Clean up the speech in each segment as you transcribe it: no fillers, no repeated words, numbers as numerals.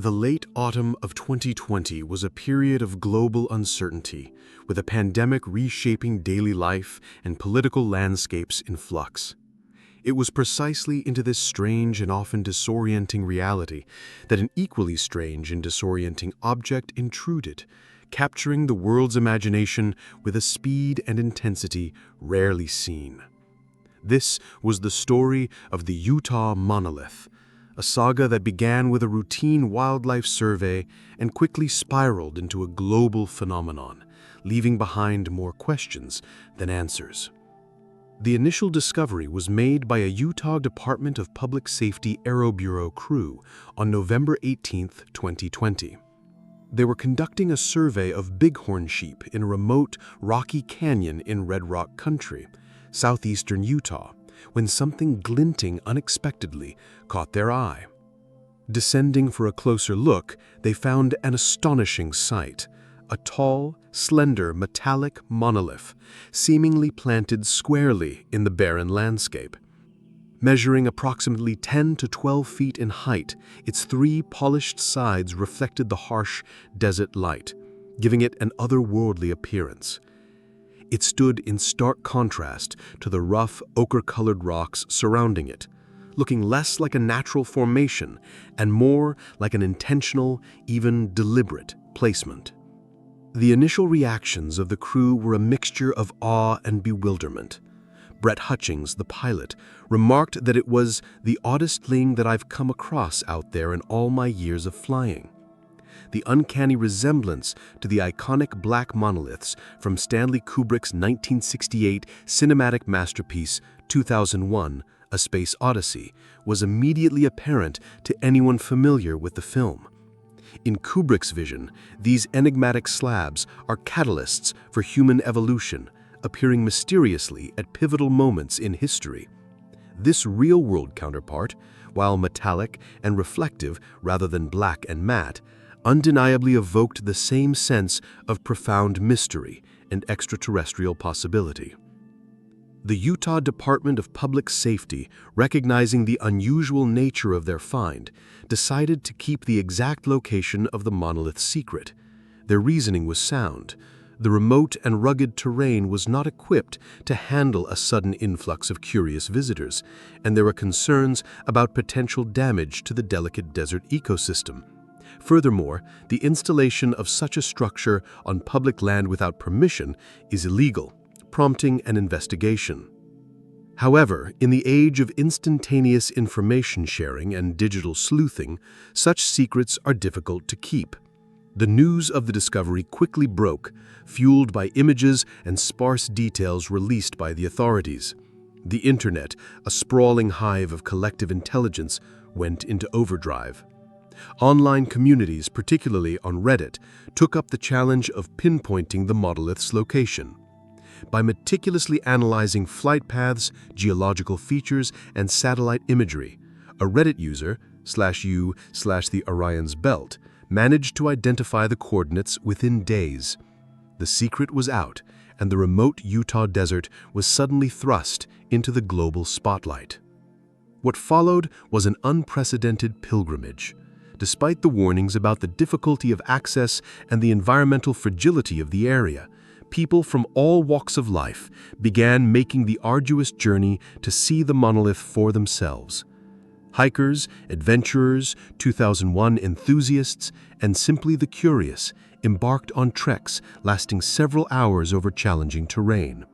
The late autumn of 2020 was a period of global uncertainty, with a pandemic reshaping daily life and political landscapes in flux. It was precisely into this strange and often disorienting reality that an equally strange and disorienting object intruded, capturing the world's imagination with a speed and intensity rarely seen. This was the story of the Utah Monolith, a saga that began with a routine wildlife survey and quickly spiraled into a global phenomenon, leaving behind more questions than answers. The initial discovery was made by a Utah Department of Public Safety Aero Bureau crew on November 18, 2020. They were conducting a survey of bighorn sheep in a remote, rocky canyon in Red Rock Country, southeastern Utah, when something glinting unexpectedly caught their eye. Descending for a closer look, they found an astonishing sight: a tall, slender, metallic monolith, seemingly planted squarely in the barren landscape. Measuring approximately 10 to 12 feet in height, its three polished sides reflected the harsh desert light, giving it an otherworldly appearance. It stood in stark contrast to the rough, ochre-colored rocks surrounding it, looking less like a natural formation and more like an intentional, even deliberate placement. The initial reactions of the crew were a mixture of awe and bewilderment. Brett Hutchings, the pilot, remarked that it was the oddest thing that I've come across out there in all my years of flying. The uncanny resemblance to the iconic black monoliths from Stanley Kubrick's 1968 cinematic masterpiece 2001, A Space Odyssey, was immediately apparent to anyone familiar with the film. In Kubrick's vision, these enigmatic slabs are catalysts for human evolution, appearing mysteriously at pivotal moments in history. This real-world counterpart, while metallic and reflective rather than black and matte, undeniably evoked the same sense of profound mystery and extraterrestrial possibility. The Utah Department of Public Safety, recognizing the unusual nature of their find, decided to keep the exact location of the monolith secret. Their reasoning was sound. The remote and rugged terrain was not equipped to handle a sudden influx of curious visitors, and there were concerns about potential damage to the delicate desert ecosystem. Furthermore, the installation of such a structure on public land without permission is illegal, prompting an investigation. However, in the age of instantaneous information sharing and digital sleuthing, such secrets are difficult to keep. The news of the discovery quickly broke, fueled by images and sparse details released by the authorities. The internet, a sprawling hive of collective intelligence, went into overdrive. Online communities, particularly on Reddit, took up the challenge of pinpointing the monolith's location. By meticulously analyzing flight paths, geological features, and satellite imagery, a Reddit user, /u/the Orion's Belt, managed to identify the coordinates within days. The secret was out, and the remote Utah desert was suddenly thrust into the global spotlight. What followed was an unprecedented pilgrimage. Despite the warnings about the difficulty of access and the environmental fragility of the area, people from all walks of life began making the arduous journey to see the monolith for themselves. Hikers, adventurers, 2001 enthusiasts, and simply the curious embarked on treks lasting several hours over challenging terrain.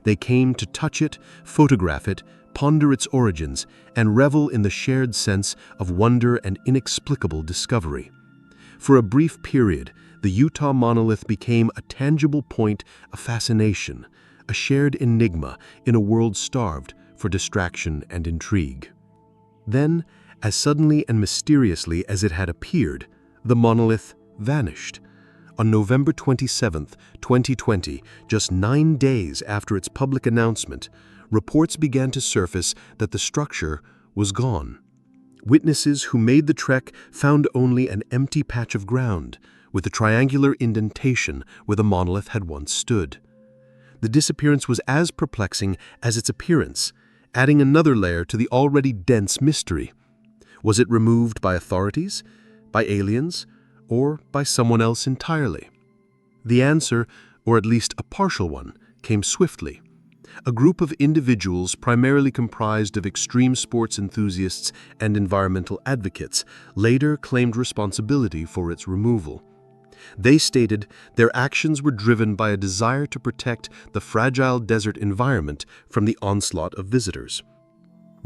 They came to touch it, photograph it, ponder its origins, and revel in the shared sense of wonder and inexplicable discovery. For a brief period, the Utah monolith became a tangible point of fascination, a shared enigma in a world starved for distraction and intrigue. Then, as suddenly and mysteriously as it had appeared, the monolith vanished. On November 27, 2020, just 9 days after its public announcement, reports began to surface that the structure was gone. Witnesses who made the trek found only an empty patch of ground, with a triangular indentation where the monolith had once stood. The disappearance was as perplexing as its appearance, adding another layer to the already dense mystery. Was it removed by authorities? By aliens? Or by someone else entirely? The answer, or at least a partial one, came swiftly. A group of individuals primarily comprised of extreme sports enthusiasts and environmental advocates later claimed responsibility for its removal. They stated their actions were driven by a desire to protect the fragile desert environment from the onslaught of visitors.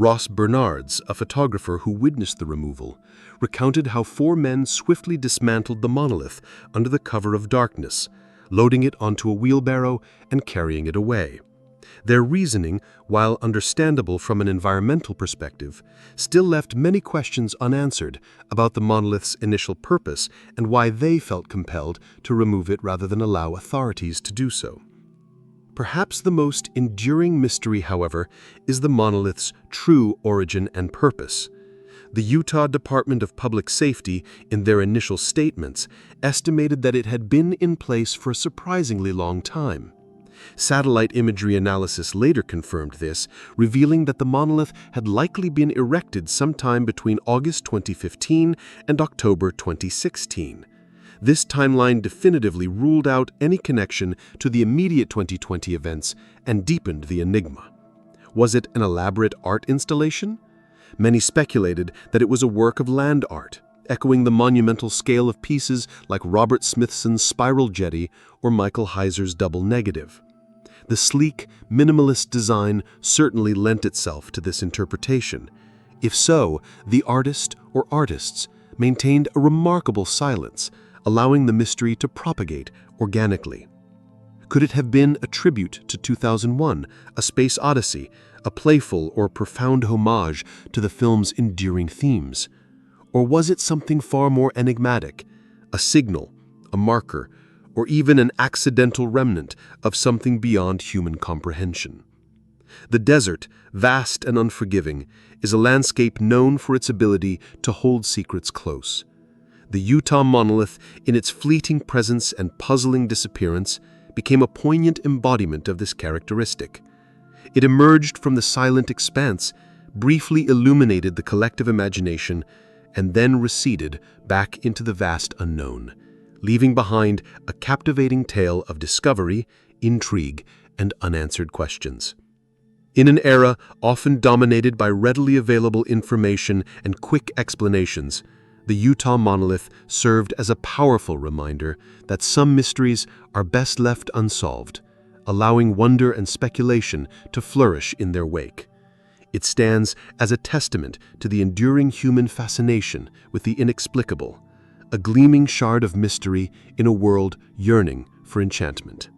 Ross Bernards, a photographer who witnessed the removal, recounted how 4 men swiftly dismantled the monolith under the cover of darkness, loading it onto a wheelbarrow and carrying it away. Their reasoning, while understandable from an environmental perspective, still left many questions unanswered about the monolith's initial purpose and why they felt compelled to remove it rather than allow authorities to do so. Perhaps the most enduring mystery, however, is the monolith's true origin and purpose. The Utah Department of Public Safety, in their initial statements, estimated that it had been in place for a surprisingly long time. Satellite imagery analysis later confirmed this, revealing that the monolith had likely been erected sometime between August 2015 and October 2016. This timeline definitively ruled out any connection to the immediate 2020 events and deepened the enigma. Was it an elaborate art installation? Many speculated that it was a work of land art, echoing the monumental scale of pieces like Robert Smithson's Spiral Jetty or Michael Heiser's Double Negative. The sleek, minimalist design certainly lent itself to this interpretation. If so, the artist or artists maintained a remarkable silence, allowing the mystery to propagate organically. Could it have been a tribute to 2001, A Space Odyssey, a playful or profound homage to the film's enduring themes? Or was it something far more enigmatic, a signal, a marker, or even an accidental remnant of something beyond human comprehension? The desert, vast and unforgiving, is a landscape known for its ability to hold secrets close. The Utah Monolith, in its fleeting presence and puzzling disappearance, became a poignant embodiment of this characteristic. It emerged from the silent expanse, briefly illuminated the collective imagination, and then receded back into the vast unknown, leaving behind a captivating tale of discovery, intrigue, and unanswered questions. In an era often dominated by readily available information and quick explanations, the Utah Monolith served as a powerful reminder that some mysteries are best left unsolved, allowing wonder and speculation to flourish in their wake. It stands as a testament to the enduring human fascination with the inexplicable, a gleaming shard of mystery in a world yearning for enchantment.